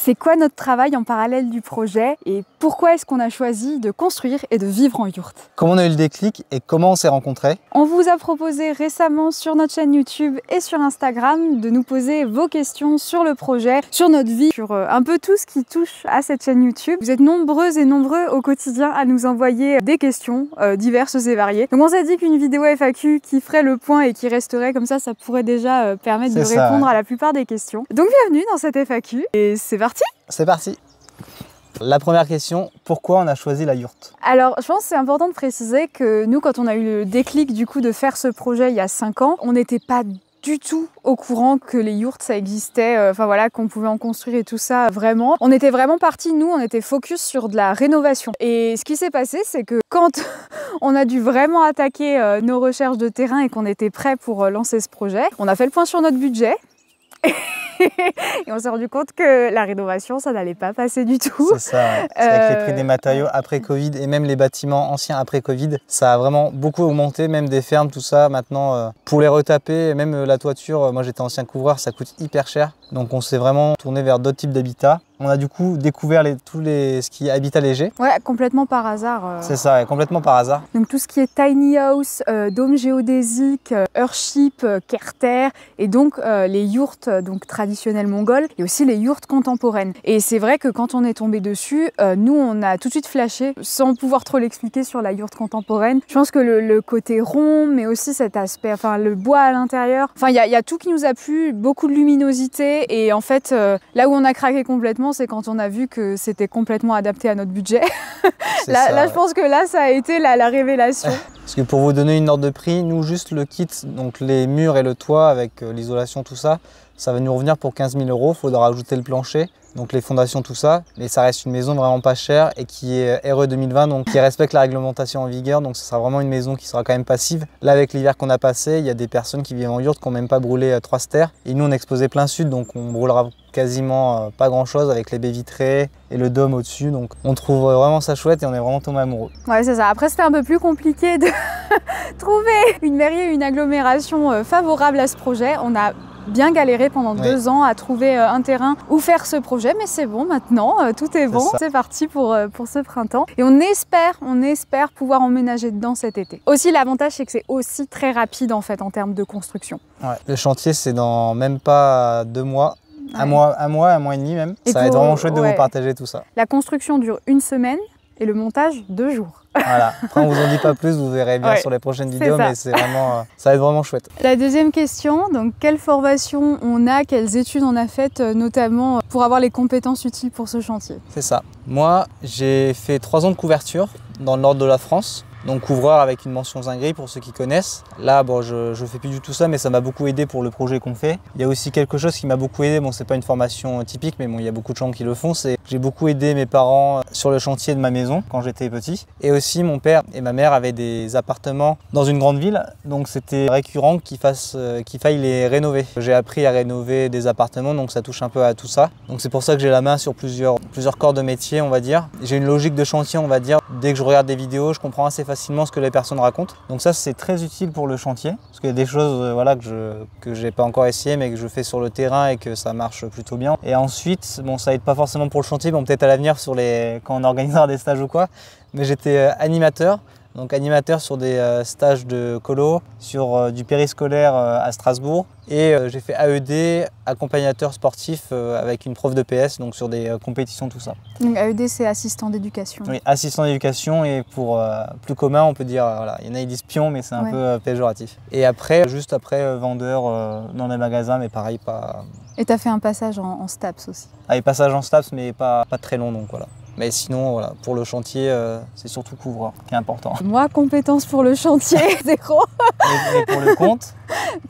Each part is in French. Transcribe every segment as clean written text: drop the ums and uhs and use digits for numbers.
C'est quoi notre travail en parallèle du projet et pourquoi est-ce qu'on a choisi de construire et de vivre en yourte? Comment on a eu le déclic et comment on s'est rencontrés? On vous a proposé récemment sur notre chaîne YouTube et sur Instagram de nous poser vos questions sur le projet, sur notre vie, sur un peu tout ce qui touche à cette chaîne YouTube. Vous êtes nombreuses et nombreux au quotidien à nous envoyer des questions diverses et variées. Donc on s'est dit qu'une vidéo FAQ qui ferait le point et qui resterait comme ça pourrait déjà permettre de répondre à la plupart des questions. Donc bienvenue dans cette FAQ et c'est parti! C'est parti! La première question, pourquoi on a choisi la yourte? Alors, je pense que c'est important de préciser que nous, quand on a eu le déclic du coup de faire ce projet il y a 5 ans, on n'était pas du tout au courant que les yourtes ça existait, enfin voilà, qu'on pouvait en construire et tout ça, vraiment. On était vraiment partis, nous, on était focus sur de la rénovation. Et ce qui s'est passé, c'est que quand on a dû vraiment attaquer nos recherches de terrain et qu'on était prêt pour lancer ce projet, on a fait le point sur notre budget. Et on s'est rendu compte que la rénovation, ça n'allait pas passer du tout. C'est ça, ouais. C'est avec les prix des matériaux après Covid et même les bâtiments anciens après Covid, ça a vraiment beaucoup augmenté, même des fermes, tout ça. Maintenant, pour les retaper, même la toiture, moi j'étais ancien couvreur, ça coûte hyper cher. Donc on s'est vraiment tourné vers d'autres types d'habitats. On a du coup découvert ce qui est habitat léger. Ouais, complètement par hasard. C'est ça, ouais, complètement par hasard. Donc tout ce qui est tiny house, dôme géodésique, earthship, kerter, et donc les yourtes donc traditionnelles mongoles, et aussi les yourtes contemporaines. Et c'est vrai que quand on est tombé dessus, nous on a tout de suite flashé, sans pouvoir trop l'expliquer sur la yourte contemporaine. Je pense que le côté rond, mais aussi cet aspect, enfin le bois à l'intérieur, enfin il y a tout qui nous a plu, beaucoup de luminosité, et en fait là où on a craqué complètement, c'est quand on a vu que c'était complètement adapté à notre budget. Là, je pense que là, ça a été la révélation. Parce que pour vous donner une ordre de prix, nous, juste le kit, donc les murs et le toit avec l'isolation, tout ça, ça va nous revenir pour 15 000 €. Il faudra rajouter le plancher, donc les fondations, tout ça. Mais ça reste une maison vraiment pas chère et qui est RE 2020, donc qui respecte la réglementation en vigueur. Donc ce sera vraiment une maison qui sera quand même passive. Là, avec l'hiver qu'on a passé, il y a des personnes qui vivent en yourte qui n'ont même pas brûlé 3 stères. Et nous, on est exposé plein sud, donc on brûlera quasiment pas grand chose avec les baies vitrées et le dôme au-dessus. Donc on trouve vraiment ça chouette et on est vraiment tombé amoureux. Ouais, c'est ça. Après, c'était un peu plus compliqué de trouver une mairie et une agglomération favorable à ce projet. On a bien galéré pendant 2 ans à trouver un terrain où faire ce projet, mais c'est bon maintenant, tout est bon, c'est parti pour ce printemps. Et on espère pouvoir emménager dedans cet été. Aussi, l'avantage, c'est que c'est aussi très rapide en fait en termes de construction. Ouais. Le chantier, c'est dans même pas 2 mois. Ouais. Un mois et demi même. Et ça va être vraiment chouette de vous partager tout ça. La construction dure 1 semaine et le montage 2 jours. Voilà, après on vous en dit pas plus, vous verrez bien sur les prochaines vidéos, mais c'est vraiment, ça va être vraiment chouette. La deuxième question, donc quelle formation on a, quelles études on a faites notamment pour avoir les compétences utiles pour ce chantier? C'est ça. Moi, j'ai fait 3 ans de couverture dans le nord de la France. Donc couvreur avec une mention Zingri pour ceux qui connaissent. Là, bon, je fais plus du tout ça, mais ça m'a beaucoup aidé pour le projet qu'on fait. Il y a aussi quelque chose qui m'a beaucoup aidé, bon c'est pas une formation typique, mais bon il y a beaucoup de gens qui le font, c'est j'ai beaucoup aidé mes parents sur le chantier de ma maison quand j'étais petit. Et aussi mon père et ma mère avaient des appartements dans une grande ville, donc c'était récurrent qu'il faille les rénover. J'ai appris à rénover des appartements, donc ça touche un peu à tout ça. Donc c'est pour ça que j'ai la main sur plusieurs corps de métier, on va dire. J'ai une logique de chantier, on va dire. Dès que je regarde des vidéos, je comprends assez facilement ce que les personnes racontent. Donc ça c'est très utile pour le chantier parce qu'il y a des choses voilà, que j'ai pas encore essayé mais que je fais sur le terrain et que ça marche plutôt bien. Et ensuite, bon ça aide pas forcément pour le chantier, bon peut-être à l'avenir quand on organisera des stages ou quoi, mais j'étais animateur. Donc animateur sur des stages de colo, sur du périscolaire à Strasbourg. Et j'ai fait AED, accompagnateur sportif avec une prof de PS, donc sur des compétitions, tout ça. Donc AED, c'est assistant d'éducation. Oui, assistant d'éducation, et pour plus commun, on peut dire, voilà, il y en a qui disent pion, mais c'est un peu péjoratif. Et après, juste après, vendeur dans des magasins, mais pareil, pas... Et tu as fait un passage en STAPS aussi? Ah, passage en STAPS, mais pas très long, donc voilà. Mais sinon, voilà, pour le chantier, c'est surtout couvreur qui est important. Moi, compétence pour le chantier, 0. Et pour le compte?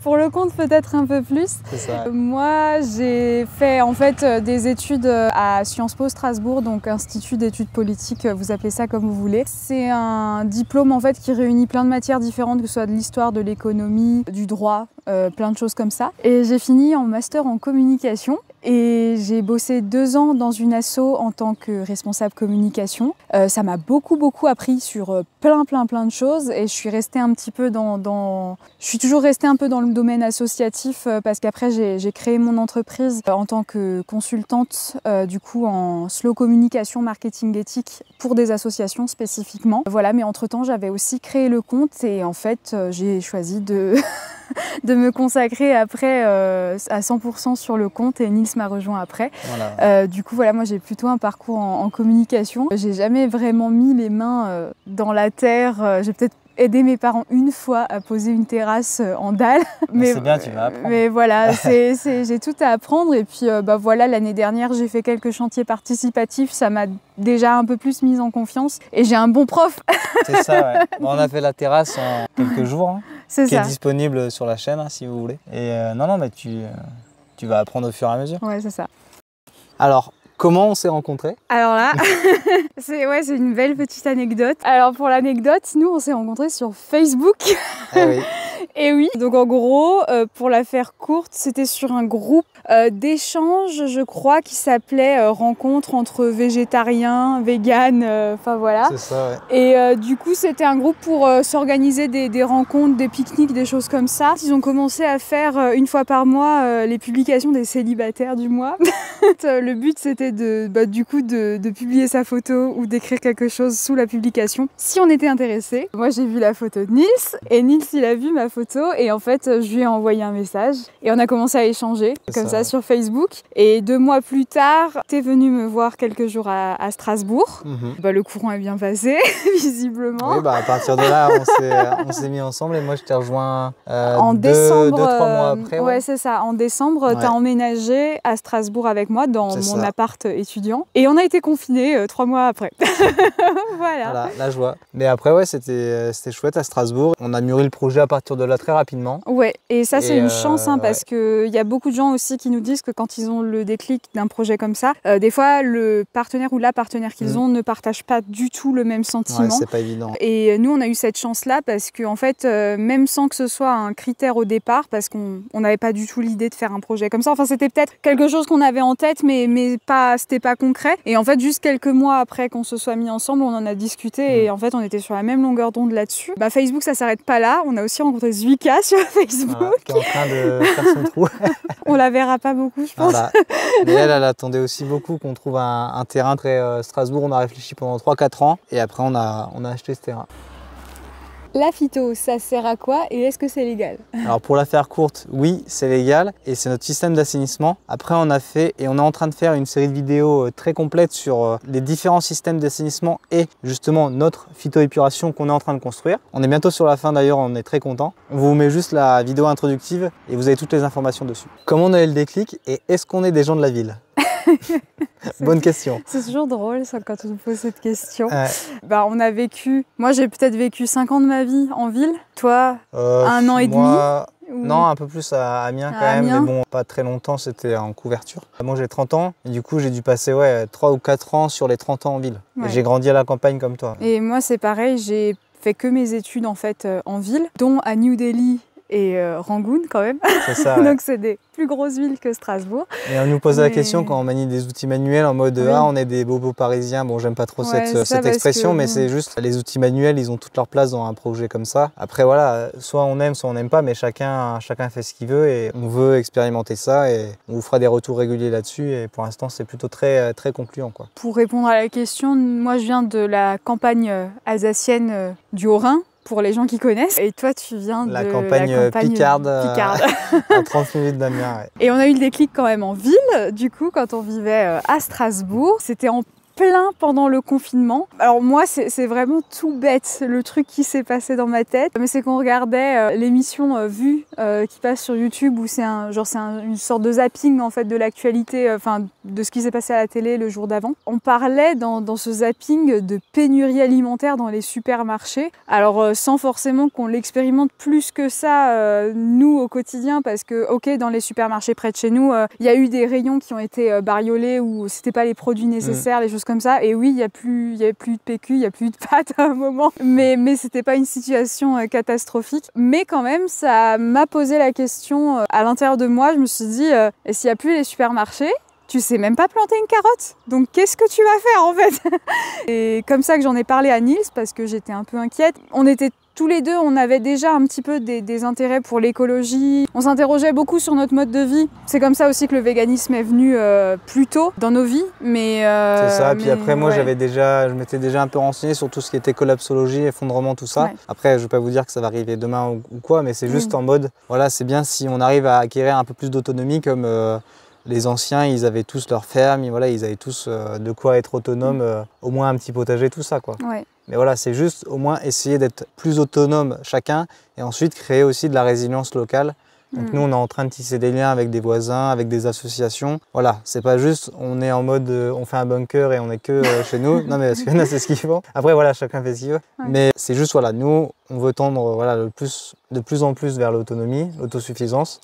Pour le compte, peut-être un peu plus. C'est ça. Moi, j'ai fait en fait des études à Sciences Po Strasbourg, donc Institut d'études politiques, vous appelez ça comme vous voulez. C'est un diplôme en fait qui réunit plein de matières différentes, que ce soit de l'histoire, de l'économie, du droit, plein de choses comme ça. Et j'ai fini en master en communication. et j'ai bossé 2 ans dans une asso en tant que responsable communication. Ça m'a beaucoup appris sur plein de choses et je suis restée un petit peu je suis toujours restée un peu dans le domaine associatif parce qu'après j'ai créé mon entreprise en tant que consultante du coup en slow communication marketing éthique pour des associations spécifiquement. Voilà, mais entre-temps j'avais aussi créé le compte et en fait j'ai choisi de de me consacrer après à 100% sur le compte et Nils m'a rejoint après. Voilà. Du coup voilà, moi j'ai plutôt un parcours en communication. J'ai jamais vraiment mis les mains dans la terre. J'ai peut-être aidé mes parents une fois à poser une terrasse en dalle. Mais c'est bien, tu vas apprendre. Mais voilà, j'ai tout à apprendre. Et puis voilà, l'année dernière, j'ai fait quelques chantiers participatifs. Ça m'a déjà un peu plus mise en confiance. Et j'ai un bon prof. C'est ça, ouais. Bon, on a fait la terrasse en quelques jours, hein, qui est disponible sur la chaîne, hein, si vous voulez. Et non, mais tu vas apprendre au fur et à mesure. Ouais, c'est ça. Alors, comment on s'est rencontrés? Alors là, c'est une belle petite anecdote. Alors pour l'anecdote, nous on s'est rencontrés sur Facebook. Eh oui. Et oui, donc en gros, pour la faire courte, c'était sur un groupe d'échange, je crois, qui s'appelait Rencontre entre végétariens, véganes, enfin voilà. C'est ça, ouais. Et du coup, c'était un groupe pour s'organiser des rencontres, des pique-niques, des choses comme ça. Ils ont commencé à faire une fois par mois les publications des célibataires du mois. Le but, c'était du coup de publier sa photo ou d'écrire quelque chose sous la publication si on était intéressé. Moi, j'ai vu la photo de Nils et Nils, il a vu ma photo et en fait, je lui ai envoyé un message et on a commencé à échanger comme ça sur Facebook. Et 2 mois plus tard, t'es venu me voir quelques jours à Strasbourg. Le courant est bien passé, visiblement. Oui, à partir de là, on s'est mis ensemble et moi, je t'ai rejoint en décembre, 2-3 mois après. Ouais, c'est ça. En décembre, t'as emménagé à Strasbourg avec moi dans mon appart étudiant. Et on a été confinés 3 mois après. Voilà, la joie. Mais après, ouais, c'était chouette à Strasbourg. On a mûri le projet à partir de là très rapidement. Ouais, et ça, c'est une chance parce qu'il y a beaucoup de gens aussi qui nous disent que quand ils ont le déclic d'un projet comme ça, des fois, le partenaire ou la partenaire qu'ils ont ne partage pas du tout le même sentiment. Ouais, c'est pas évident. Et nous, on a eu cette chance-là parce qu'en fait, même sans que ce soit un critère au départ, parce qu'on n'avait pas du tout l'idée de faire un projet comme ça. Enfin, c'était peut-être quelque chose qu'on avait en tête, mais c'était pas concret. Et en fait, juste quelques mois après qu'on se soit mis ensemble, on en a discuté et en fait, on était sur la même longueur d'onde là-dessus. Facebook, ça s'arrête pas là. On a aussi rencontré Zwika sur Facebook. Voilà, qui est en train de faire son trou. On la verra pas beaucoup, je pense. Voilà. Mais elle attendait aussi beaucoup qu'on trouve un terrain très Strasbourg. On a réfléchi pendant 3-4 ans et après, on a acheté ce terrain. La phyto, ça sert à quoi et est-ce que c'est légal? Alors pour la faire courte, oui, c'est légal et c'est notre système d'assainissement. Après, on est en train de faire une série de vidéos très complète sur les différents systèmes d'assainissement et justement notre phytoépuration qu'on est en train de construire. On est bientôt sur la fin d'ailleurs, on est très content. On vous met juste la vidéo introductive et vous avez toutes les informations dessus. Comment on a eu le déclic et est-ce qu'on est des gens de la ville? Bonne question. C'est toujours drôle ça, quand on nous pose cette question. On a vécu, moi j'ai peut-être vécu 5 ans de ma vie en ville, toi 1 an et demi. Non, un peu plus à Amiens quand même, mais bon, pas très longtemps, c'était en couverture. Moi j'ai 30 ans et du coup j'ai dû passer 3 ou 4 ans sur les 30 ans en ville. Ouais. Et j'ai grandi à la campagne comme toi. Et moi c'est pareil, j'ai fait que mes études en fait en ville, dont à New Delhi et Rangoon quand même. C'est ça. Ouais. Donc c'est des plus grosses villes que Strasbourg. Et on nous pose la question quand on manie des outils manuels en mode on est des bobos parisiens. Bon, j'aime pas trop cette expression, mais c'est juste les outils manuels, ils ont toute leur place dans un projet comme ça. Après voilà, soit on aime, soit on n'aime pas, mais chacun fait ce qu'il veut et on veut expérimenter ça et on vous fera des retours réguliers là-dessus et pour l'instant c'est plutôt très concluant quoi. Pour répondre à la question, moi je viens de la campagne alsacienne du Haut-Rhin. Pour les gens qui connaissent. Et toi, tu viens de la campagne Picarde. À 30 minutes d'Amiens. Ouais. Et on a eu le déclic quand même en ville, du coup, quand on vivait à Strasbourg. C'était en plein pendant le confinement. Alors moi, c'est vraiment tout bête, le truc qui s'est passé dans ma tête. Mais c'est qu'on regardait l'émission Vue qui passe sur YouTube où c'est une sorte de zapping en fait de l'actualité, de ce qui s'est passé à la télé le jour d'avant. On parlait dans ce zapping de pénurie alimentaire dans les supermarchés. Alors sans forcément qu'on l'expérimente plus que ça nous au quotidien, parce que ok, dans les supermarchés près de chez nous, il y a eu des rayons qui ont été bariolés où c'était pas les produits nécessaires, les choses comme comme ça. Et oui, il y avait plus de PQ, il n'y a plus de pâtes à un moment. Mais c'était pas une situation catastrophique. Mais quand même, ça m'a posé la question à l'intérieur de moi. Je me suis dit, et s'il n'y a plus les supermarchés, tu sais même pas planter une carotte, donc qu'est-ce que tu vas faire en fait? Et comme ça que j'en ai parlé à Nils, parce que j'étais un peu inquiète. On était tous les deux, on avait déjà un petit peu des intérêts pour l'écologie. On s'interrogeait beaucoup sur notre mode de vie. C'est comme ça aussi que le véganisme est venu plus tôt dans nos vies. C'est ça, puis après moi je m'étais déjà un peu renseigné sur tout ce qui était collapsologie, effondrement, tout ça. Ouais. Après je ne vais pas vous dire que ça va arriver demain ou quoi, mais c'est juste en mode, voilà, c'est bien si on arrive à acquérir un peu plus d'autonomie comme les anciens, ils avaient tous leur ferme, voilà, ils avaient tous de quoi être autonomes, au moins un petit potager, tout ça, quoi. Ouais. Mais voilà, c'est juste au moins essayer d'être plus autonome chacun et ensuite créer aussi de la résilience locale. Donc nous, on est en train de tisser des liens avec des voisins, avec des associations. Voilà, c'est pas juste on est en mode on fait un bunker et on est que chez nous. Non mais parce que c'est ce qu'ils font. Après voilà, chacun fait ce qu'il veut. Ouais. Mais c'est juste voilà, nous, on veut tendre voilà, de plus en plus vers l'autonomie, l'autosuffisance.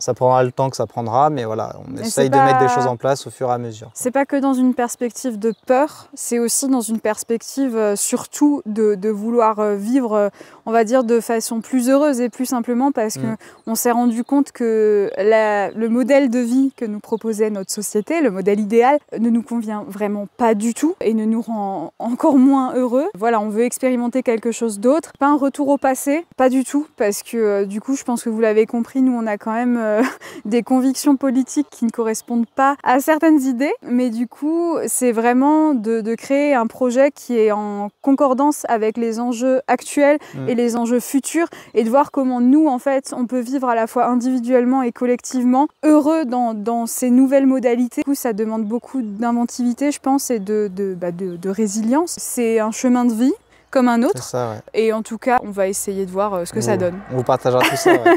Ça prendra le temps que ça prendra, mais voilà, on essaye de mettre des choses en place au fur et à mesure. C'est pas que dans une perspective de peur, c'est aussi dans une perspective surtout de vouloir vivre, on va dire, de façon plus heureuse et plus simplement parce qu'on s'est rendu compte que le modèle de vie que nous proposait notre société, le modèle idéal, ne nous convient vraiment pas du tout et ne nous rend encore moins heureux. Voilà, on veut expérimenter quelque chose d'autre, pas un retour au passé, pas du tout, parce que du coup, je pense que vous l'avez compris, nous on a quand même des convictions politiques qui ne correspondent pas à certaines idées, mais du coup c'est vraiment de créer un projet qui est en concordance avec les enjeux actuels et les enjeux futurs et de voir comment nous en fait on peut vivre à la fois individuellement et collectivement heureux dans ces nouvelles modalités. Du coup ça demande beaucoup d'inventivité je pense et de résilience. C'est un chemin de vie comme un autre. Ça, ouais. Et en tout cas on va essayer de voir ce que ça donne. On vous partagera tout ça. Ouais.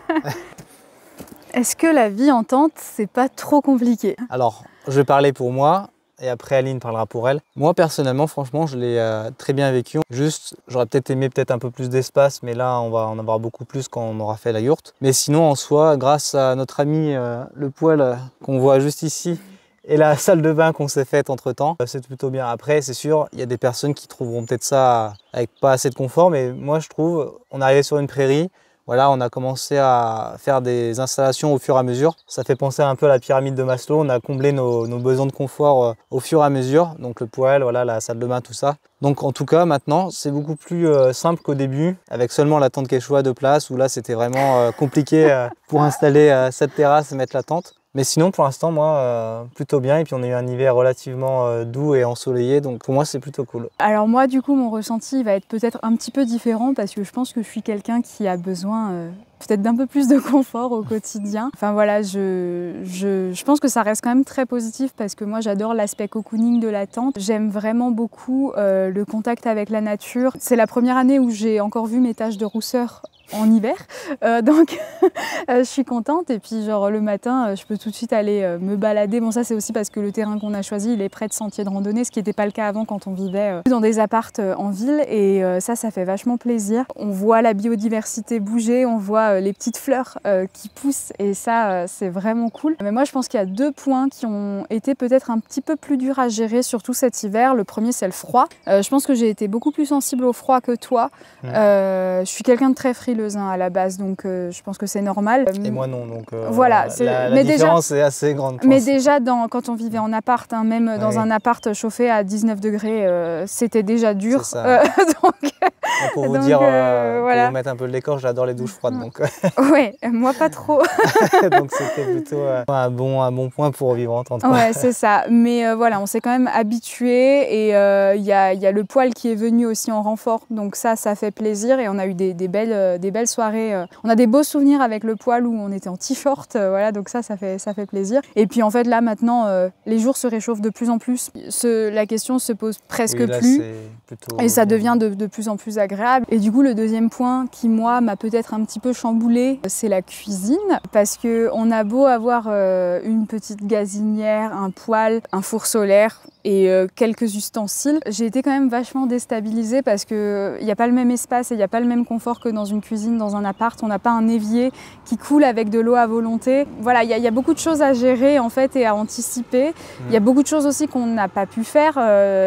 Est-ce que la vie en tente, c'est pas trop compliqué? Alors, je vais parler pour moi et après Aline parlera pour elle. Moi, personnellement, franchement, je l'ai très bien vécu. Juste, j'aurais peut-être aimé un peu plus d'espace, mais là, on va en avoir beaucoup plus quand on aura fait la yourte. Mais sinon, en soi, grâce à notre ami le poêle qu'on voit juste ici et la salle de bain qu'on s'est faite entre-temps, c'est plutôt bien. Après, c'est sûr, il y a des personnes qui trouveront peut-être ça avec pas assez de confort, mais moi, je trouve, on est arrivé sur une prairie. Voilà, on a commencé à faire des installations au fur et à mesure. Ça fait penser un peu à la pyramide de Maslow. On a comblé nos besoins de confort au fur et à mesure. Donc le poêle, voilà, la salle de bain, tout ça. Donc en tout cas, maintenant, c'est beaucoup plus simple qu'au début, avec seulement la tente Quechua de place, où là, c'était vraiment compliqué pour installer cette terrasse et mettre la tente. Mais sinon, pour l'instant, moi, plutôt bien. Et puis, on a eu un hiver relativement doux et ensoleillé. Donc, pour moi, c'est plutôt cool. Alors moi, du coup, mon ressenti va être peut-être un petit peu différent parce que je pense que je suis quelqu'un qui a besoin peut-être d'un peu plus de confort au quotidien. Enfin voilà, je pense que ça reste quand même très positif parce que moi, j'adore l'aspect cocooning de la tente. J'aime vraiment beaucoup le contact avec la nature. C'est la première année où j'ai encore vu mes taches de rousseur en hiver, donc je suis contente et puis genre le matin je peux tout de suite aller me balader. Bon ça c'est aussi parce que le terrain qu'on a choisi il est près de sentiers de randonnée, ce qui n'était pas le cas avant quand on vivait dans des appartes en ville et ça fait vachement plaisir. On voit la biodiversité bouger, on voit les petites fleurs qui poussent et ça c'est vraiment cool. Mais moi je pense qu'il y a deux points qui ont été peut-être un petit peu plus durs à gérer surtout cet hiver. Le premier c'est le froid. Je pense que j'ai été beaucoup plus sensible au froid que toi. Je suis quelqu'un de très frileux à la base, donc je pense que c'est normal. Et moi non, donc voilà, la différence est assez grande. Mais déjà, quand on vivait en appart, hein, même dans un appart chauffé à 19 degrés, c'était déjà dur. Donc, pour vous dire, voilà. Pour vous mettre un peu le décor, j'adore les douches froides. Donc ouais, moi pas trop. Donc c'était plutôt un bon point pour vivre en tente. Ouais, c'est ça. Mais voilà, on s'est quand même habitué et il y a le poêle qui est venu aussi en renfort, donc ça fait plaisir et on a eu des belles soirées. On a des beaux souvenirs avec le poêle où on était en t-shirt, voilà, donc ça fait plaisir. Et puis en fait là maintenant, les jours se réchauffent de plus en plus. La question se pose presque plus et ça devient de plus en plus agréable. Et du coup le deuxième point qui moi m'a peut-être un petit peu chamboulé, c'est la cuisine parce que on a beau avoir une petite gazinière, un poêle, un four solaire et quelques ustensiles. J'ai été quand même vachement déstabilisée parce qu'il n'y a pas le même espace et il n'y a pas le même confort que dans une cuisine, dans un appart. On n'a pas un évier qui coule avec de l'eau à volonté. Voilà, il y a beaucoup de choses à gérer en fait et à anticiper. Il y a beaucoup de choses aussi qu'on n'a pas pu faire.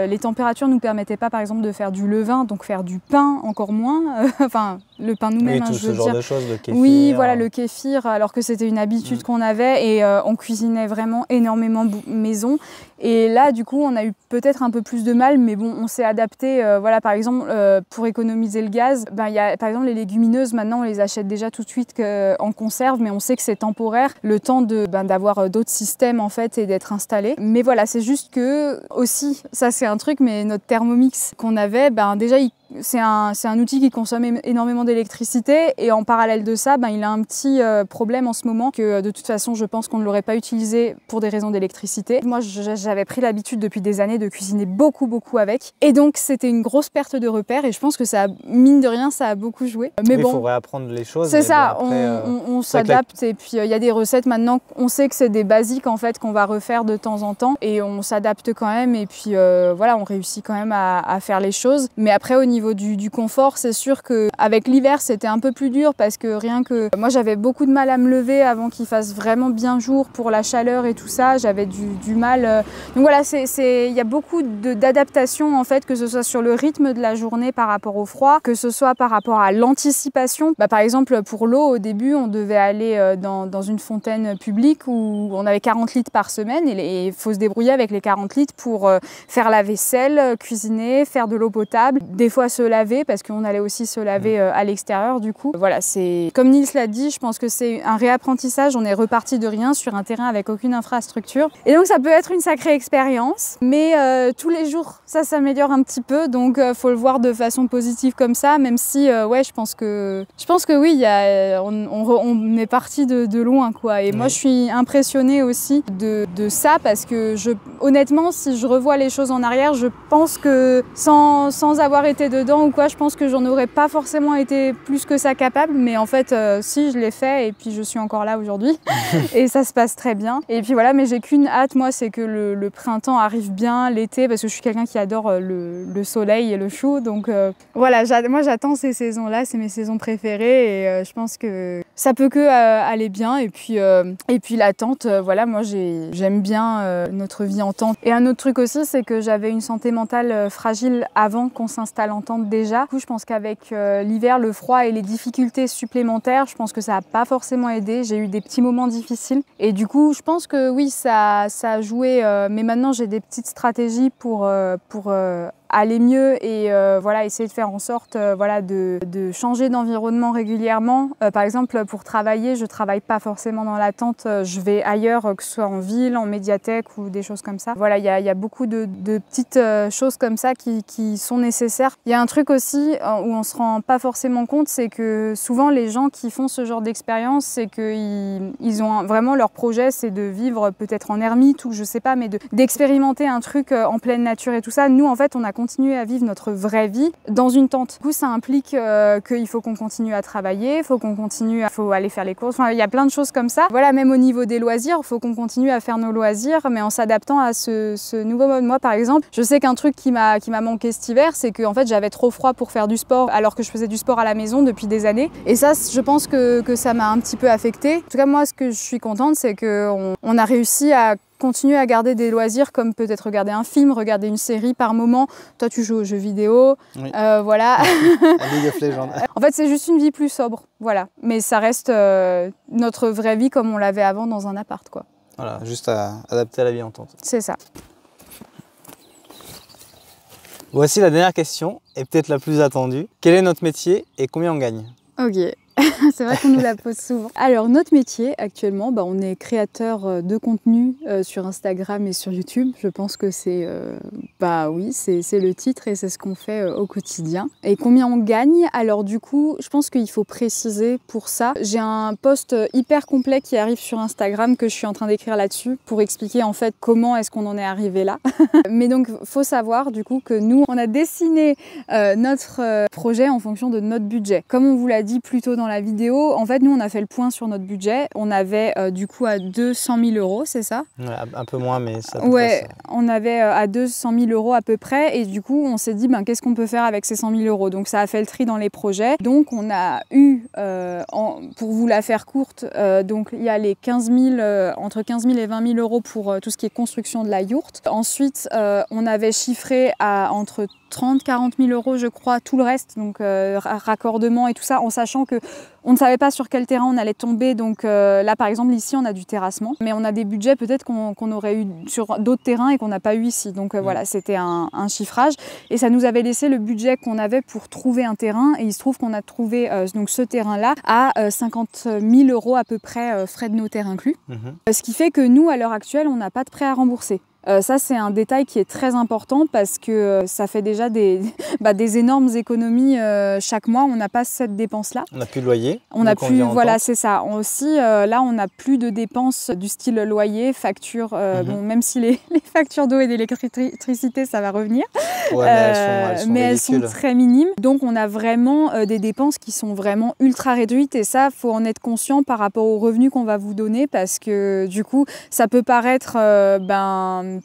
Les températures ne nous permettaient pas par exemple de faire du levain, donc faire du pain encore moins. Enfin, le pain nous-mêmes, oui, tout ce genre de choses, le kéfir. Oui, voilà, le kéfir, alors que c'était une habitude qu'on avait et on cuisinait vraiment énormément maison. Et là, du coup, on a eu peut-être un peu plus de mal, mais bon, on s'est adapté. Voilà, par exemple, pour économiser le gaz, il y a, par exemple, les légumineuses, maintenant, on les achète déjà tout de suite en conserve, mais on sait que c'est temporaire, le temps d'avoir d'autres systèmes, en fait, et d'être installé. Mais voilà, c'est juste que, aussi, ça c'est un truc, mais notre Thermomix qu'on avait, déjà, c'est un outil qui consomme énormément d'électricité et en parallèle de ça, il a un petit problème en ce moment que de toute façon je pense qu'on ne l'aurait pas utilisé pour des raisons d'électricité. Moi j'avais pris l'habitude depuis des années de cuisiner beaucoup avec et donc c'était une grosse perte de repères et je pense que ça, mine de rien, ça a beaucoup joué. Mais oui, bon, il faut réapprendre les choses. C'est ça, bon, après, on s'adapte et puis il y a des recettes maintenant, on sait que c'est des basiques en fait qu'on va refaire de temps en temps et on s'adapte quand même et puis voilà, on réussit quand même à faire les choses. Mais après au niveau du confort, c'est sûr qu'avec l'hiver c'était un peu plus dur parce que rien que moi j'avais beaucoup de mal à me lever avant qu'il fasse vraiment bien jour pour la chaleur et tout ça, j'avais du mal. Donc voilà, il y a beaucoup d'adaptation en fait, que ce soit sur le rythme de la journée par rapport au froid, que ce soit par rapport à l'anticipation. Par exemple pour l'eau, au début on devait aller dans une fontaine publique où on avait 40 litres par semaine et il faut se débrouiller avec les 40 litres pour faire la vaisselle, cuisiner, faire de l'eau potable, des fois se laver parce qu'on allait aussi se laver à l'extérieur du coup. Voilà, c'est comme Nils l'a dit, je pense que c'est un réapprentissage, on est reparti de rien sur un terrain avec aucune infrastructure et donc ça peut être une sacrée expérience, mais tous les jours ça s'améliore un petit peu, donc faut le voir de façon positive comme ça, même si ouais, je pense que oui, on est parti de loin quoi, et moi je suis impressionnée aussi de ça parce que honnêtement, si je revois les choses en arrière, je pense que sans avoir été dedans ou quoi, je pense que j'en aurais pas forcément été plus que ça capable, mais en fait si, je l'ai fait et puis je suis encore là aujourd'hui et ça se passe très bien. Et puis voilà, mais j'ai qu'une hâte moi, c'est que le printemps arrive bien, l'été, parce que je suis quelqu'un qui adore le soleil et le chaud, donc voilà, moi j'attends ces saisons-là, c'est mes saisons préférées et je pense que ça peut que aller bien. Et puis la tente, voilà, moi j'aime bien notre vie en tente. Et un autre truc aussi, c'est que j'avais une santé mentale fragile avant qu'on s'installe en tente déjà. Du coup, je pense qu'avec l'hiver, le froid et les difficultés supplémentaires, je pense que ça n'a pas forcément aidé. J'ai eu des petits moments difficiles et du coup, je pense que oui, ça a joué. Mais maintenant, j'ai des petites stratégies pour aller mieux et voilà, essayer de faire en sorte voilà, de changer d'environnement régulièrement. Par exemple, pour travailler, je ne travaille pas forcément dans la tente, je vais ailleurs, que ce soit en ville, en médiathèque ou des choses comme ça. Voilà, il y a beaucoup de petites choses comme ça qui sont nécessaires. Il y a un truc aussi où on ne se rend pas forcément compte, c'est que souvent les gens qui font ce genre d'expérience, c'est qu'ils ont vraiment leur projet, c'est de vivre peut-être en ermite ou je sais pas, mais d'expérimenter un truc en pleine nature et tout ça. Nous, en fait, on a continué à vivre notre vraie vie dans une tente. Du coup, ça implique qu'il faut qu'on continue à travailler, il faut aller faire les courses. Enfin, il y a plein de choses comme ça. Voilà, même au niveau des loisirs, il faut qu'on continue à faire nos loisirs, mais en s'adaptant à ce nouveau mode. Moi, par exemple, je sais qu'un truc qui m'a manqué cet hiver, c'est que en fait, j'avais trop froid pour faire du sport, alors que je faisais du sport à la maison depuis des années. Et ça, je pense que ça m'a un petit peu affectée. En tout cas, moi, ce que je suis contente, c'est qu'on a réussi à continuer à garder des loisirs comme peut-être regarder un film, regarder une série par moment. Toi, tu joues aux jeux vidéo, oui. Voilà. League of Legends. En fait, c'est juste une vie plus sobre, voilà. Mais ça reste notre vraie vie comme on l'avait avant dans un appart, quoi. Voilà, juste à adapter à la vie en tente. C'est ça. Voici la dernière question, et peut-être la plus attendue. Quel est notre métier et combien on gagne? Ok. C'est vrai qu'on nous la pose souvent. Alors notre métier actuellement, on est créateur de contenu sur Instagram et sur YouTube. Je pense que c'est oui, c'est le titre et c'est ce qu'on fait au quotidien. Et combien on gagne? Alors du coup, je pense qu'il faut préciser pour ça. J'ai un post hyper complet qui arrive sur Instagram que je suis en train d'écrire là-dessus pour expliquer en fait comment est-ce qu'on en est arrivé là. Mais donc faut savoir du coup que nous, on a dessiné notre projet en fonction de notre budget. Comme on vous l'a dit plus tôt dans la vidéo, en fait, nous, on a fait le point sur notre budget. On avait du coup à 200 000 €, c'est ça? Ouais, un peu moins, mais ça. Ouais, on avait à 200 000 € à peu près. Et du coup, on s'est dit, ben, qu'est-ce qu'on peut faire avec ces 100 000 €? Donc, ça a fait le tri dans les projets. Donc, on a eu, pour vous la faire courte, donc il y a les 15 000, entre 15 000 et 20 000 € pour tout ce qui est construction de la yourte. Ensuite, on avait chiffré à entre 30 40 000 € je crois, tout le reste, donc raccordement et tout ça, en sachant que on ne savait pas sur quel terrain on allait tomber. Donc là par exemple ici on a du terrassement, mais on a des budgets peut-être qu'on aurait eu sur d'autres terrains et qu'on n'a pas eu ici. Donc voilà, c'était un chiffrage et ça nous avait laissé le budget qu'on avait pour trouver un terrain, et il se trouve qu'on a trouvé donc ce terrain-là à 50 000 € à peu près, frais de notaire inclus. Ce qui fait que nous à l'heure actuelle on n'a pas de prêt à rembourser. Ça c'est un détail qui est très important parce que ça fait déjà des énormes économies chaque mois. On n'a pas cette dépense-là. On n'a plus de loyer. On n'a plus, voilà, c'est ça. Aussi, là, on n'a plus de dépenses du style loyer, facture. Bon, même si les factures d'eau et d'électricité, ça va revenir. Ouais, mais elles sont très minimes. Donc, on a vraiment des dépenses qui sont vraiment ultra réduites. Et ça, faut en être conscient par rapport aux revenus qu'on va vous donner, parce que du coup, ça peut paraître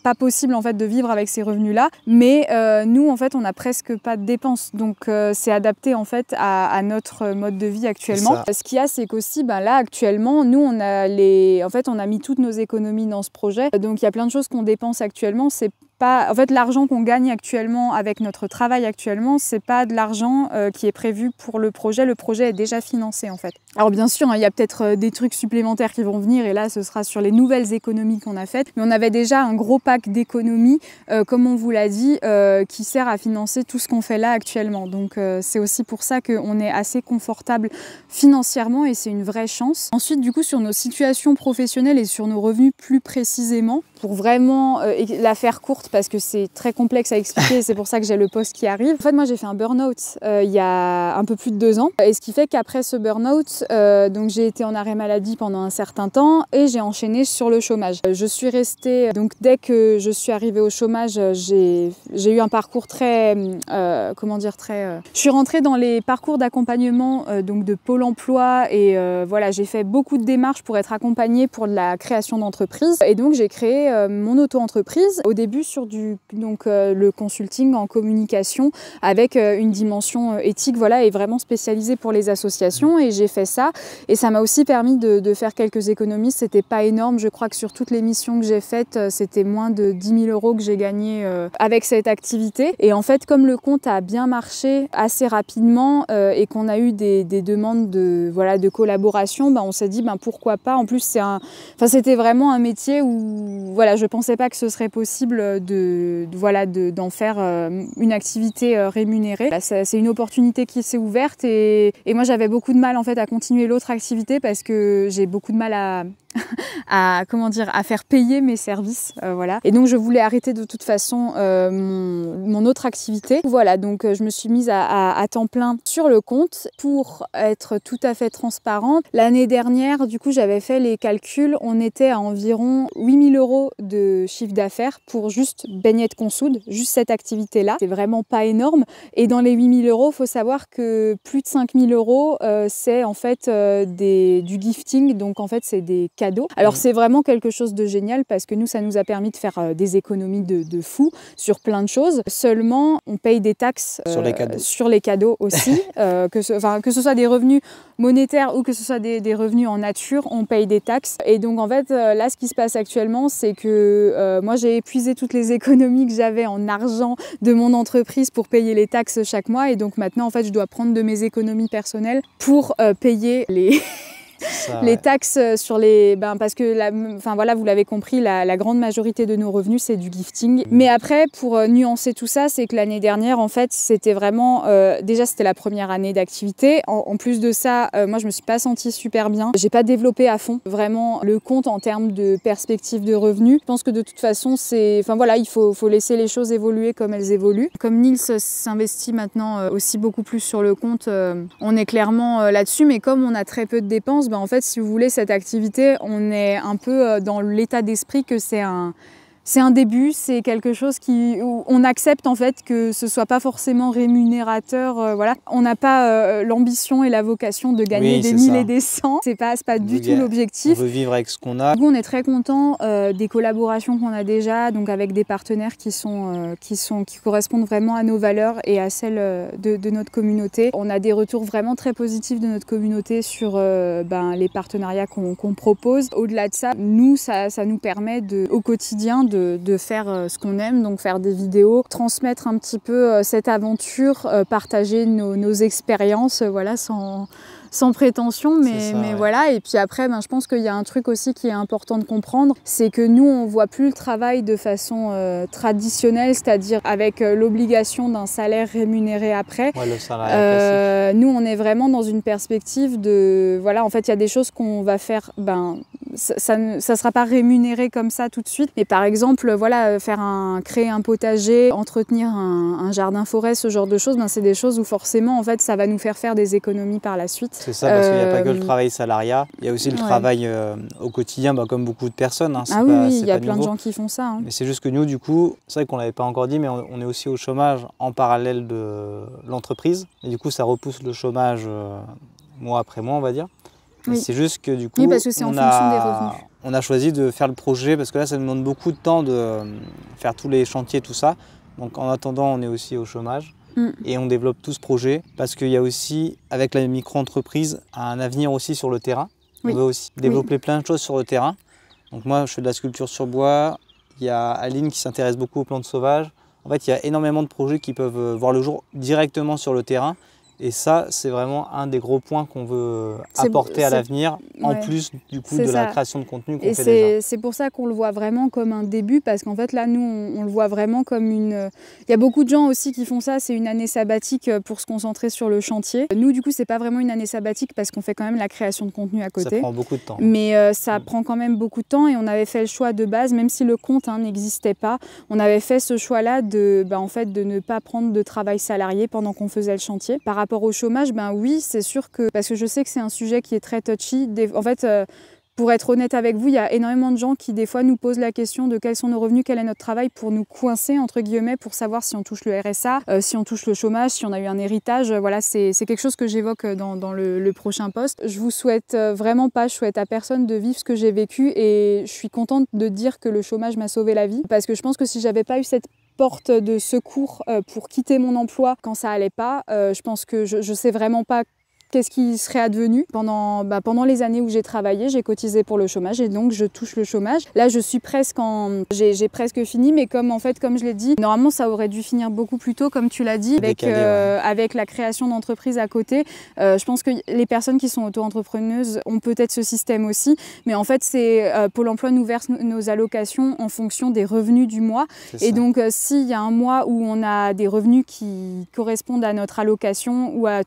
pas possible en fait de vivre avec ces revenus-là. Mais nous, en fait, on n'a presque pas de dépenses. Donc, c'est adapté en fait à notre mode de vie actuellement. Ce qu'il y a, c'est qu'aussi, là, actuellement, nous, on a mis toutes nos économies dans ce projet. Donc, il y a plein de choses qu'on dépense actuellement. C'est pas, en fait, l'argent qu'on gagne actuellement avec notre travail actuellement, c'est pas de l'argent qui est prévu pour le projet. Le projet est déjà financé en fait. Alors bien sûr, il y a peut-être des trucs supplémentaires qui vont venir, et là, ce sera sur les nouvelles économies qu'on a faites. Mais on avait déjà un gros pack d'économies, comme on vous l'a dit, qui sert à financer tout ce qu'on fait là actuellement. Donc c'est aussi pour ça qu'on est assez confortable financièrement, et c'est une vraie chance. Ensuite, du coup, sur nos situations professionnelles et sur nos revenus plus précisément, pour vraiment la faire courte, parce que c'est très complexe à expliquer, c'est pour ça que j'ai le post qui arrive. En fait, moi, j'ai fait un burn-out il y a un peu plus de 2 ans. Et ce qui fait qu'après ce burn-out, donc j'ai été en arrêt maladie pendant un certain temps et j'ai enchaîné sur le chômage. Je suis restée, donc dès que je suis arrivée au chômage, j'ai eu un parcours très, je suis rentrée dans les parcours d'accompagnement donc de Pôle emploi, et voilà, j'ai fait beaucoup de démarches pour être accompagnée pour la création d'entreprise. Et donc, j'ai créé mon auto-entreprise, au début sur le consulting en communication avec une dimension éthique, voilà, et vraiment spécialisée pour les associations. Et j'ai fait ça, et ça m'a aussi permis de faire quelques économies. C'était pas énorme, je crois que sur toutes les missions que j'ai faites, c'était moins de 10 000 € que j'ai gagné avec cette activité. Et en fait, comme le compte a bien marché assez rapidement et qu'on a eu des demandes de collaboration, on s'est dit pourquoi pas. En plus, c'était vraiment un métier où voilà, je pensais pas que ce serait possible d'en faire une activité rémunérée. Là, c'est une opportunité qui s'est ouverte, et moi j'avais beaucoup de mal en fait à continuer l'autre activité parce que j'ai beaucoup de mal à faire payer mes services, voilà. Et donc je voulais arrêter de toute façon mon autre activité. Voilà, donc je me suis mise à temps plein sur le compte. Pour être tout à fait transparente, l'année dernière, du coup, j'avais fait les calculs, on était à environ 8 000 € de chiffre d'affaires pour juste Beignets Consoude, juste cette activité-là. C'est vraiment pas énorme. Et dans les 8 000 €, il faut savoir que plus de 5 000 €, c'est en fait du gifting, donc en fait c'est des cadeaux. Alors c'est vraiment quelque chose de génial parce que nous, ça nous a permis de faire des économies de fou sur plein de choses. Seulement, on paye des taxes sur les cadeaux aussi, que ce soit des revenus monétaires ou que ce soit des revenus en nature, on paye des taxes. Et donc en fait, là, ce qui se passe actuellement, c'est que moi, j'ai épuisé toutes les économies que j'avais en argent de mon entreprise pour payer les taxes chaque mois. Et donc maintenant, en fait, je dois prendre de mes économies personnelles pour payer les taxes sur les... parce que, vous l'avez compris, la grande majorité de nos revenus, c'est du gifting. Mais après, pour nuancer tout ça, c'est que l'année dernière, en fait, c'était vraiment... déjà, c'était la première année d'activité. En plus de ça, moi, je me suis pas sentie super bien. J'ai pas développé à fond, vraiment, le compte en termes de perspective de revenus. Je pense que de toute façon, il faut laisser les choses évoluer comme elles évoluent. Comme Nils s'investit maintenant aussi beaucoup plus sur le compte, on est clairement là-dessus. Mais comme on a très peu de dépenses, en fait, si vous voulez, cette activité, on est un peu dans l'état d'esprit que c'est c'est un début, c'est quelque chose où on accepte en fait que ce soit pas forcément rémunérateur. Voilà. On n'a pas l'ambition et la vocation de gagner des 1000 et des 100. C'est pas du tout l'objectif. On veut vivre avec ce qu'on a. Du coup, on est très content des collaborations qu'on a déjà, donc avec des partenaires qui correspondent vraiment à nos valeurs et à celles de notre communauté. On a des retours vraiment très positifs de notre communauté sur les partenariats qu'on propose. Au-delà de ça, nous, ça nous permet au quotidien de faire ce qu'on aime, donc faire des vidéos, transmettre un petit peu cette aventure, partager nos expériences, voilà, sans prétention, mais voilà. Et puis après, je pense qu'il y a un truc aussi qui est important de comprendre, c'est que nous, on voit plus le travail de façon traditionnelle, c'est-à-dire avec l'obligation d'un salaire rémunéré après. Ouais, le salariat nous, on est vraiment dans une perspective de, voilà, en fait, il y a des choses qu'on va faire, ça ne sera pas rémunéré comme ça tout de suite, mais par exemple, voilà, créer un potager, entretenir un jardin-forêt, ce genre de choses, c'est des choses où forcément, en fait, ça va nous faire des économies par la suite. C'est ça, parce qu'il n'y a pas que le travail salariat, il y a aussi le travail au quotidien, comme beaucoup de personnes. Oui, il y a plein de gens qui font ça. Mais c'est juste que nous, du coup, c'est vrai qu'on ne l'avait pas encore dit, mais on est aussi au chômage en parallèle de l'entreprise. Et du coup, ça repousse le chômage mois après mois, on va dire. Oui. C'est juste que du coup, parce que c'est en fonction des revenus. On a choisi de faire le projet, parce que là, ça nous demande beaucoup de temps de faire tous les chantiers, tout ça. Donc en attendant, on est aussi au chômage. Et on développe tout ce projet parce qu'il y a aussi, avec la micro-entreprise, un avenir aussi sur le terrain. On veut aussi développer plein de choses sur le terrain. Donc moi, je fais de la sculpture sur bois. Il y a Aline qui s'intéresse beaucoup aux plantes sauvages. En fait, il y a énormément de projets qui peuvent voir le jour directement sur le terrain. Et ça, c'est vraiment un des gros points qu'on veut apporter à l'avenir, en plus du coup de la création de contenu qu'on fait déjà. C'est pour ça qu'on le voit vraiment comme un début, parce qu'en fait là, nous, on le voit vraiment comme une... Il y a beaucoup de gens aussi qui font ça, c'est une année sabbatique pour se concentrer sur le chantier. Nous, du coup, c'est pas vraiment une année sabbatique parce qu'on fait quand même la création de contenu à côté. Ça prend beaucoup de temps. Mais ça prend quand même beaucoup de temps, et on avait fait le choix de base, même si le compte n'existait pas, on avait fait ce choix-là de ne pas prendre de travail salarié pendant qu'on faisait le chantier. Par rapport au chômage, oui, c'est sûr que, parce que je sais que c'est un sujet qui est très touchy. En fait, pour être honnête avec vous, il y a énormément de gens qui des fois nous posent la question de quels sont nos revenus, quel est notre travail, pour nous coincer entre guillemets, pour savoir si on touche le RSA, si on touche le chômage, si on a eu un héritage. Voilà, c'est quelque chose que j'évoque dans le prochain post. Je vous souhaite vraiment pas, je souhaite à personne de vivre ce que j'ai vécu, et je suis contente de dire que le chômage m'a sauvé la vie, parce que je pense que si j'avais pas eu cette porte de secours pour quitter mon emploi quand ça allait pas, je pense que je sais vraiment pas qu'est-ce qui serait advenu. Pendant les années où j'ai travaillé, j'ai cotisé pour le chômage, et donc je touche le chômage. Là, je suis j'ai presque fini, mais comme je l'ai dit, normalement ça aurait dû finir beaucoup plus tôt, comme tu l'as dit, avec la création d'entreprises à côté. Je pense que les personnes qui sont auto-entrepreneuses ont peut-être ce système aussi, mais en fait, c'est Pôle emploi nous verse nos allocations en fonction des revenus du mois. Et donc, s'il y a un mois où on a des revenus qui correspondent à notre allocation ou à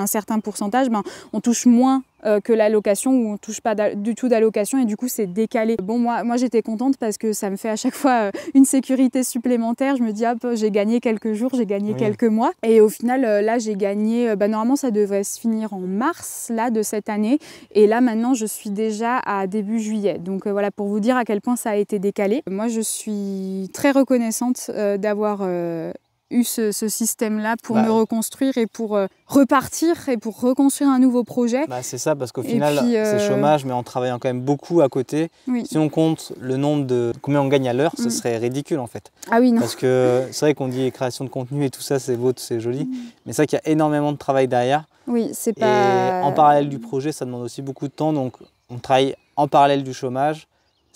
un certain pourcentage, on touche moins que l'allocation, où on ne touche pas du tout d'allocation, et du coup c'est décalé. Bon, moi j'étais contente parce que ça me fait à chaque fois une sécurité supplémentaire. Je me dis, hop, j'ai gagné quelques jours, j'ai gagné quelques mois, et au final là j'ai gagné, normalement ça devrait se finir en mars là de cette année, et là maintenant je suis déjà à début juillet. Donc voilà, pour vous dire à quel point ça a été décalé. Moi je suis très reconnaissante d'avoir eu ce système-là pour me reconstruire et pour repartir et pour reconstruire un nouveau projet. C'est ça, parce qu'au final, c'est chômage, mais en travaillant quand même beaucoup à côté. Si on compte le nombre de combien on gagne à l'heure, ce serait ridicule en fait. Ah oui, non. Parce que c'est vrai qu'on dit création de contenu et tout ça, c'est beau, c'est joli, mais c'est vrai qu'il y a énormément de travail derrière. Oui, c'est pas... Et en parallèle du projet, ça demande aussi beaucoup de temps, donc on travaille en parallèle du chômage.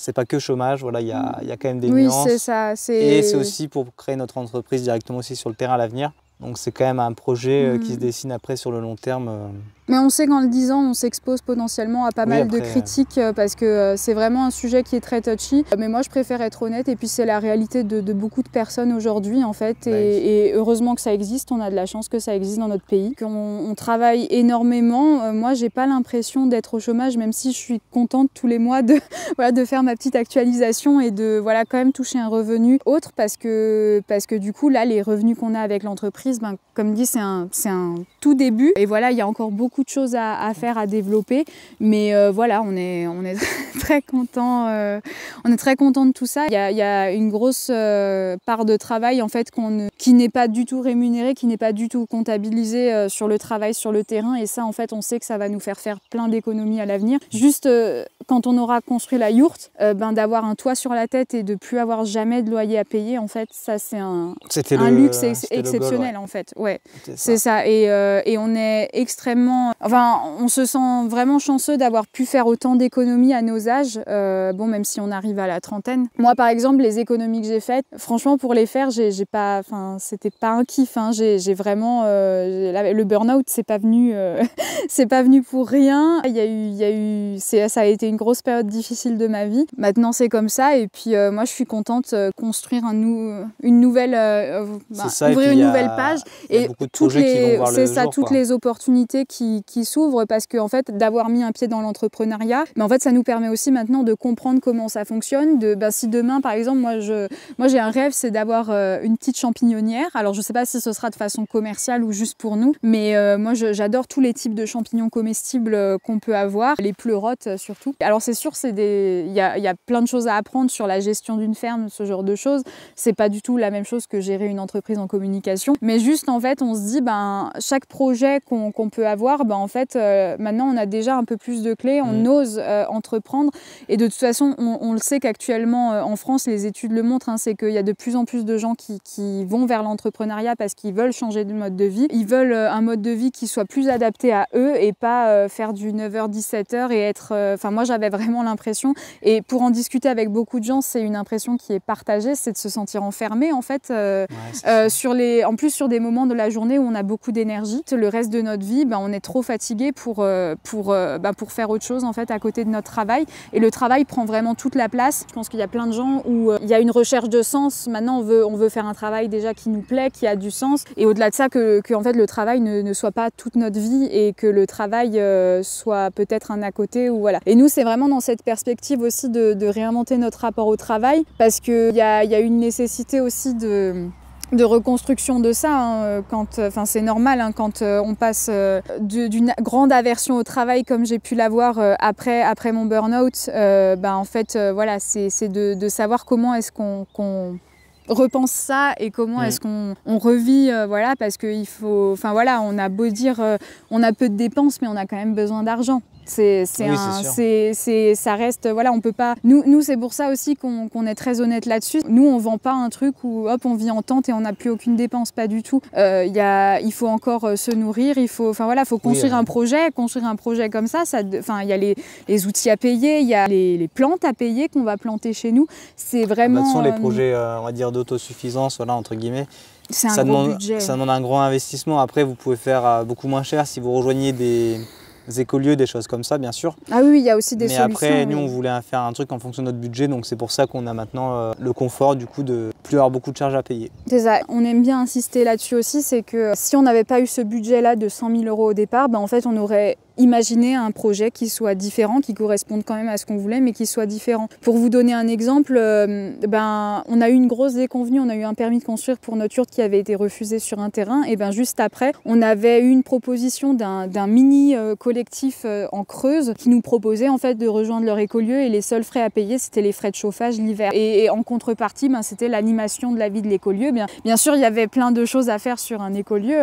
C'est pas que chômage, voilà, il y a quand même des nuances. Oui, c'est ça. Et c'est aussi pour créer notre entreprise directement aussi sur le terrain à l'avenir. Donc c'est quand même un projet qui se dessine après sur le long terme. Mais on sait qu'en le disant, on s'expose potentiellement à pas mal de critiques, parce que c'est vraiment un sujet qui est très touchy. Mais moi, je préfère être honnête, et puis c'est la réalité de beaucoup de personnes aujourd'hui, en fait. Et heureusement que ça existe, on a de la chance que ça existe dans notre pays. On travaille énormément. Moi, j'ai pas l'impression d'être au chômage, même si je suis contente tous les mois de faire ma petite actualisation et de quand même toucher un revenu autre, parce que du coup, là, les revenus qu'on a avec l'entreprise, comme dit, c'est un tout début. Et voilà, il y a encore beaucoup beaucoup de choses à faire, à développer. Mais voilà, on est très content. On est très content de tout ça. Il y a une grosse part de travail en fait qui n'est pas du tout rémunérée, qui n'est pas du tout comptabilisée sur le travail sur le terrain. Et ça, en fait, on sait que ça va nous faire plein d'économies à l'avenir. Juste quand on aura construit la yourte, d'avoir un toit sur la tête et de plus avoir jamais de loyer à payer, en fait, ça c'est un luxe exceptionnel, en fait. Ouais, c'est ça. Et on est extrêmement... Enfin, on se sent vraiment chanceux d'avoir pu faire autant d'économies à nos âges, bon, même si on arrive à la trentaine. Moi, par exemple, les économies que j'ai faites, franchement, pour les faire, c'était pas un kiff. Hein. J'ai vraiment... le burn-out, c'est pas venu pour rien. Ça a été une grosse période difficile de ma vie. Maintenant, c'est comme ça. Et puis, moi, je suis contente de construire une nouvelle... ouvrir une nouvelle page. Et toutes les opportunités qui s'ouvrent, parce qu'en fait, d'avoir mis un pied dans l'entrepreneuriat, mais en fait, ça nous permet aussi maintenant de comprendre comment ça fonctionne. Si demain, par exemple, moi j'ai un rêve, c'est d'avoir une petite champignonnière. Alors, je sais pas si ce sera de façon commerciale ou juste pour nous, mais moi, j'adore tous les types de champignons comestibles qu'on peut avoir, les pleurotes surtout. Alors, c'est sûr, il y a plein de choses à apprendre sur la gestion d'une ferme, ce genre de choses. C'est pas du tout la même chose que gérer une entreprise en communication, mais juste, en fait, on se dit, chaque projet qu'on peut avoir, en fait, maintenant, on a déjà un peu plus de clés, on ose entreprendre. Et de toute façon, on le sait qu'actuellement, en France, les études le montrent, hein, c'est qu'il y a de plus en plus de gens qui vont vers l'entrepreneuriat parce qu'ils veulent changer de mode de vie. Ils veulent un mode de vie qui soit plus adapté à eux et pas faire du 9h-17h et être... moi, j'avais vraiment l'impression, et pour en discuter avec beaucoup de gens, c'est une impression qui est partagée, c'est de se sentir enfermé, en fait, en plus sur des moments de la journée où on a beaucoup d'énergie. Le reste de notre vie, on est trop fatigué pour faire autre chose, en fait, à côté de notre travail. Et le travail prend vraiment toute la place. Je pense qu'il y a plein de gens où il y a une recherche de sens. Maintenant, on veut faire un travail déjà qui nous plaît, qui a du sens. Et au-delà de ça, que en fait, le travail ne soit pas toute notre vie et que le travail soit peut-être un à côté. Ou voilà. Et nous, c'est vraiment dans cette perspective aussi de réinventer notre rapport au travail, parce qu'il y a une nécessité aussi de reconstruction de ça, hein, c'est normal, hein, quand on passe d'une grande aversion au travail comme j'ai pu l'avoir après mon burn-out, en fait voilà, c'est de savoir comment est-ce qu'on repense ça et comment est-ce qu'on revit, voilà, parce qu'il faut, on a beau dire on a peu de dépenses, mais on a quand même besoin d'argent. Ça reste, voilà, on peut pas... Nous c'est pour ça aussi qu'on est très honnête là-dessus. Nous, on vend pas un truc où, hop, on vit en tente et on n'a plus aucune dépense, pas du tout. Il faut encore se nourrir, il faut construire un projet. Construire un projet comme ça, il y a les outils à payer, il y a les plantes à payer qu'on va planter chez nous. C'est vraiment... De toute façon, les projets, on va dire, d'autosuffisance, voilà, entre guillemets, ça demande un gros investissement. Après, vous pouvez faire beaucoup moins cher si vous rejoignez des écolieux, des choses comme ça, bien sûr. Ah oui, il y a aussi des solutions. Mais après, nous, on voulait faire un truc en fonction de notre budget, donc c'est pour ça qu'on a maintenant le confort, du coup, de plus avoir beaucoup de charges à payer. C'est ça. On aime bien insister là-dessus aussi, c'est que si on n'avait pas eu ce budget-là de 100 000 € au départ, en fait, on aurait imaginé un projet qui soit différent, qui corresponde quand même à ce qu'on voulait, mais qui soit différent. Pour vous donner un exemple, on a eu une grosse déconvenue, on a eu un permis de construire pour notre yourte qui avait été refusé sur un terrain, et juste après, on avait eu une proposition d'un mini collectif en Creuse qui nous proposait en fait de rejoindre leur écolieu, et les seuls frais à payer, c'était les frais de chauffage l'hiver. Et en contrepartie, c'était l'animation de la vie de l'écolieu. Bien sûr, il y avait plein de choses à faire sur un écolieu,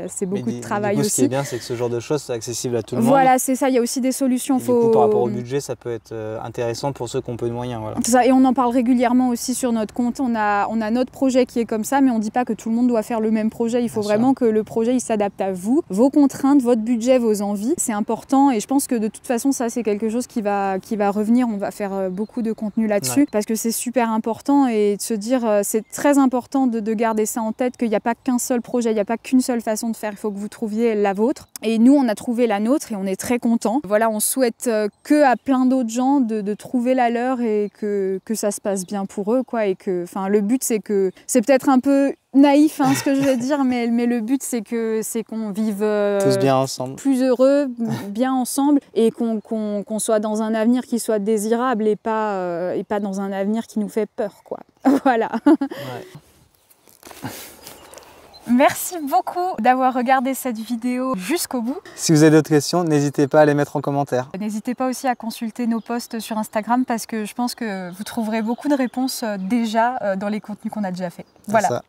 c'est beaucoup de travail aussi. Ce qui est bien, c'est que ce genre de choses, c'est accessible à tout le monde. Voilà, c'est ça, il y a aussi des solutions. Du coup, par rapport au budget, ça peut être intéressant pour ceux qui ont peu de moyens. Voilà. C'est ça, et on en parle régulièrement aussi sur notre compte. On a notre projet qui est comme ça, mais on ne dit pas que tout le monde doit faire le même projet. Il faut vraiment que le projet il s'adapte à vous, vos contraintes, votre budget, vos envies. C'est important, et je pense que de toute façon, ça c'est quelque chose qui va revenir. On va faire beaucoup de contenu là-dessus, parce que c'est super important, et de se dire, c'est très important de garder ça en tête, qu'il n'y a pas qu'un seul projet, il n'y a pas qu'une seule façon de faire. Il faut que vous trouviez la vôtre. Et nous, on a trouvé la nôtre et on est très contents. Voilà, on souhaite que à plein d'autres gens de trouver la leur, et que ça se passe bien pour eux, quoi. Et que, le but, c'est peut-être un peu naïf, ce que je vais dire, mais le but, c'est qu'on vive tous bien ensemble, plus heureux, bien ensemble, et qu'on soit dans un avenir qui soit désirable, et pas dans un avenir qui nous fait peur, quoi. Voilà. Ouais. Merci beaucoup d'avoir regardé cette vidéo jusqu'au bout. Si vous avez d'autres questions, n'hésitez pas à les mettre en commentaire. N'hésitez pas aussi à consulter nos posts sur Instagram parce que je pense que vous trouverez beaucoup de réponses déjà dans les contenus qu'on a déjà fait. Voilà.